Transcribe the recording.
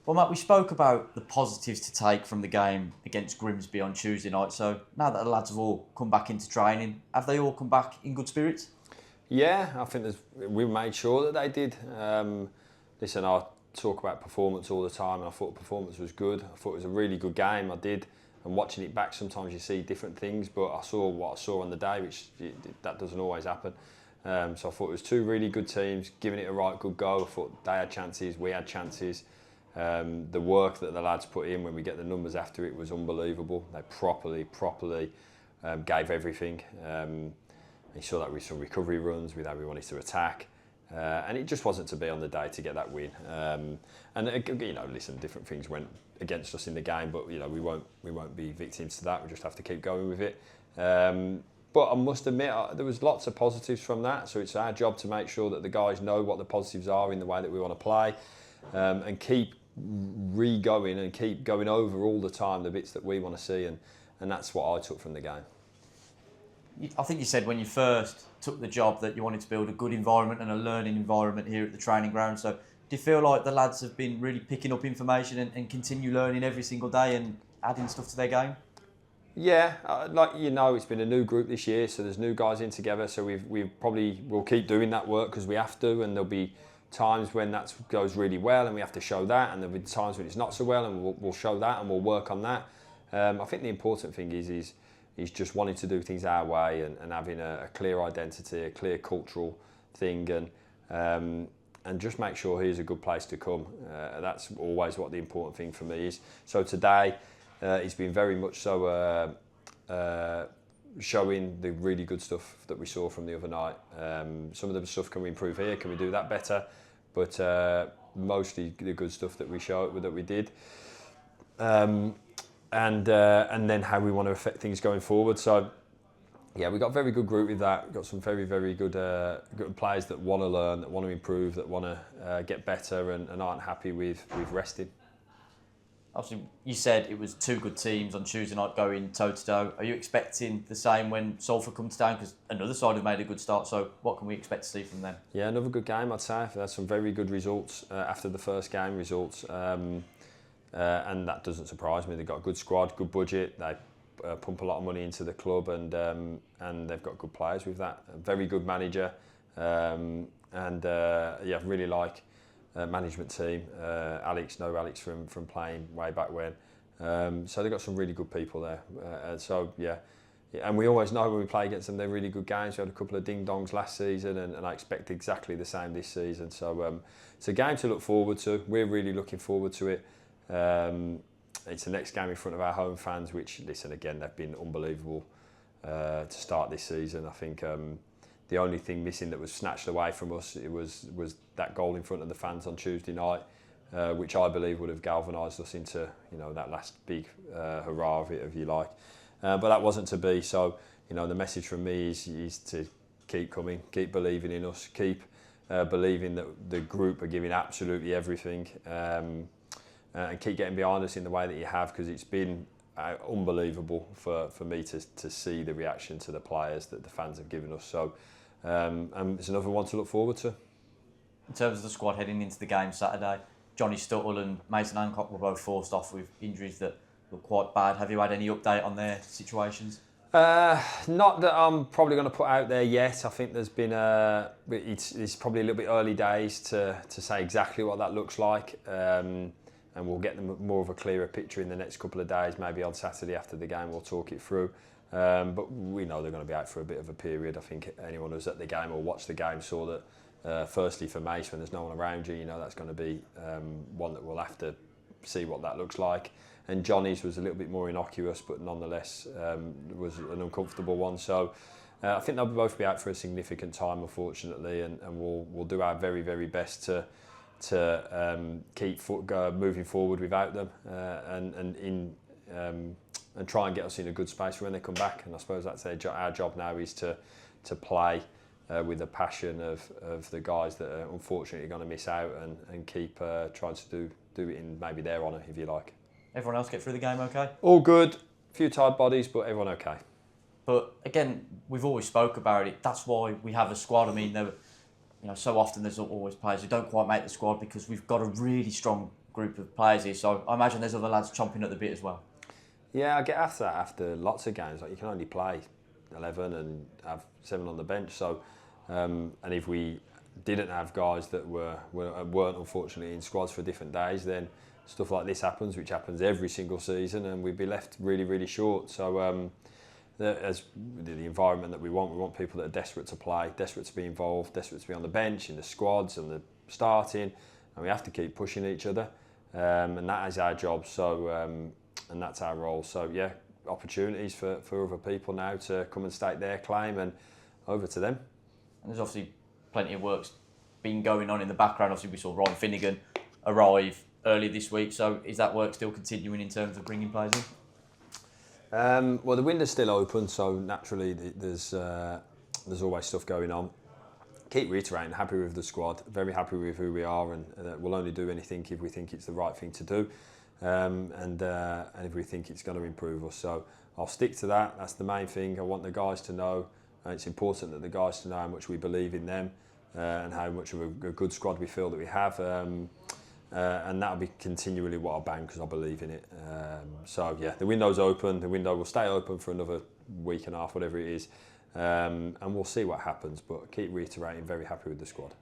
Well, Matt, we spoke about the positives to take from the game against Grimsby on Tuesday night. So now that the lads have all come back into training, have they all come back in good spirits? Yeah, I think we made sure that they did. Listen, I talk about performance all the time, and I thought performance was good. I thought it was a really good game. I did. And watching it back, sometimes you see different things, but I saw what I saw on the day, which that doesn't always happen. So I thought it was two really good teams, giving it a right good go. I thought they had chances, we had chances. The work that the lads put in when we get the numbers after it was unbelievable. They properly gave everything. You saw that with some recovery runs, with how we wanted to attack. And it just wasn't to be on the day to get that win. Listen, different things went against us in the game, but we won't be victims to that. We just have to keep going with it. But I must admit, there was lots of positives from that. So it's our job to make sure that the guys know what the positives are in the way that we want to play, and keep re-going and keep going over all the time the bits that we want to see, and that's what I took from the game. I think you said when you first took the job that you wanted to build a good environment and a learning environment here at the training ground. So do you feel like the lads have been really picking up information and continue learning every single day and adding stuff to their game? Yeah, it's been a new group this year, so there's new guys in together. So we'll keep doing that work because we have to, and there'll be times when that goes really well and we have to show that, and there'll be times when it's not so well and we'll show that and we'll work on that. I think the important thing is just wanting to do things our way and having a clear identity, a clear cultural thing, and just make sure here's a good place to come. That's always what the important thing for me is. So today, it's been very much so showing the really good stuff that we saw from the other night. Some of the stuff can we improve here, can we do that better? But mostly the good stuff that we did. And then how we want to affect things going forward. So, yeah, we got a very good group with that. We've got some very, very good players that want to learn, that want to improve, that want to get better and aren't happy with resting. Obviously, you said it was two good teams on Tuesday night going toe-to-toe. Are you expecting the same when Salford comes down? Because another side have made a good start, so what can we expect to see from them? Yeah, another good game, I'd say. They had some very good results after the first game results. And that doesn't surprise me. They've got a good squad, good budget. They pump a lot of money into the club, and they've got good players with that. A very good manager, really like management team. Alex from playing way back when. So they've got some really good people there. And we always know when we play against them, they're really good games. We had a couple of ding-dongs last season, and I expect exactly the same this season. So it's a game to look forward to. We're really looking forward to it. It's the next game in front of our home fans, which, listen, again, they've been unbelievable to start this season. I think the only thing missing that was snatched away from us was that goal in front of the fans on Tuesday night, which I believe would have galvanised us into that last big hurrah of it, if you like. But that wasn't to be. So the message from me is to keep coming, keep believing in us, keep believing that the group are giving absolutely everything. And keep getting behind us in the way that you have, because it's been unbelievable for me to see the reaction to the players that the fans have given us. So it's another one to look forward to. In terms of the squad heading into the game Saturday, Johnny Stuttle and Mason Hancock were both forced off with injuries that look quite bad. Have you had any update on their situations? Not that I'm probably going to put out there yet. I think there's been it's probably a little bit early days to say exactly what that looks like. And we'll get them more of a clearer picture in the next couple of days. Maybe on Saturday after the game we'll talk it through. But we know they're going to be out for a bit of a period. I think anyone who's at the game or watched the game saw that, firstly for Mace, when there's no one around you, that's going to be one that we'll have to see what that looks like. And Johnny's was a little bit more innocuous, but nonetheless was an uncomfortable one. So I think they'll both be out for a significant time, unfortunately, and we'll do our very, very best to keep moving forward without them, and try and get us in a good space for when they come back. And I suppose that's our job now, is to play with the passion of the guys that are unfortunately going to miss out, and keep trying to do it in maybe their honour, if you like. Everyone else get through the game okay? All good. A few tired bodies, but everyone okay. But again, we've always spoke about it. That's why we have a squad. I mean, so often there's always players who don't quite make the squad because we've got a really strong group of players here, so I imagine there's other lads chomping at the bit as well. Yeah, I get after that after lots of games. Like, you can only play 11 and have 7 on the bench. So, and if we didn't have guys that weren't unfortunately in squads for different days, then stuff like this happens, which happens every single season, and we'd be left really, really short. So, as the environment that we want people that are desperate to play, desperate to be involved, desperate to be on the bench, in the squads and the starting, and we have to keep pushing each other, and that is our job. So. And that's our role. So yeah, opportunities for other people now to come and stake their claim, and over to them. And there's obviously plenty of work's been going on in the background. Obviously we saw Ryan Finnegan arrive earlier this week, so is that work still continuing in terms of bringing players in? Well, the window's still open, so naturally there's always stuff going on. Keep reiterating, happy with the squad, very happy with who we are, and we'll only do anything if we think it's the right thing to do. And if we think it's going to improve us. So I'll stick to that. That's the main thing. I want the guys to know, it's important that the guys to know how much we believe in them, and how much of a good squad we feel that we have, and that'll be continually what I bang, because I believe in it. So yeah, the window's open. The window will stay open for another week and a half, whatever it is, and we'll see what happens, but keep reiterating, very happy with the squad.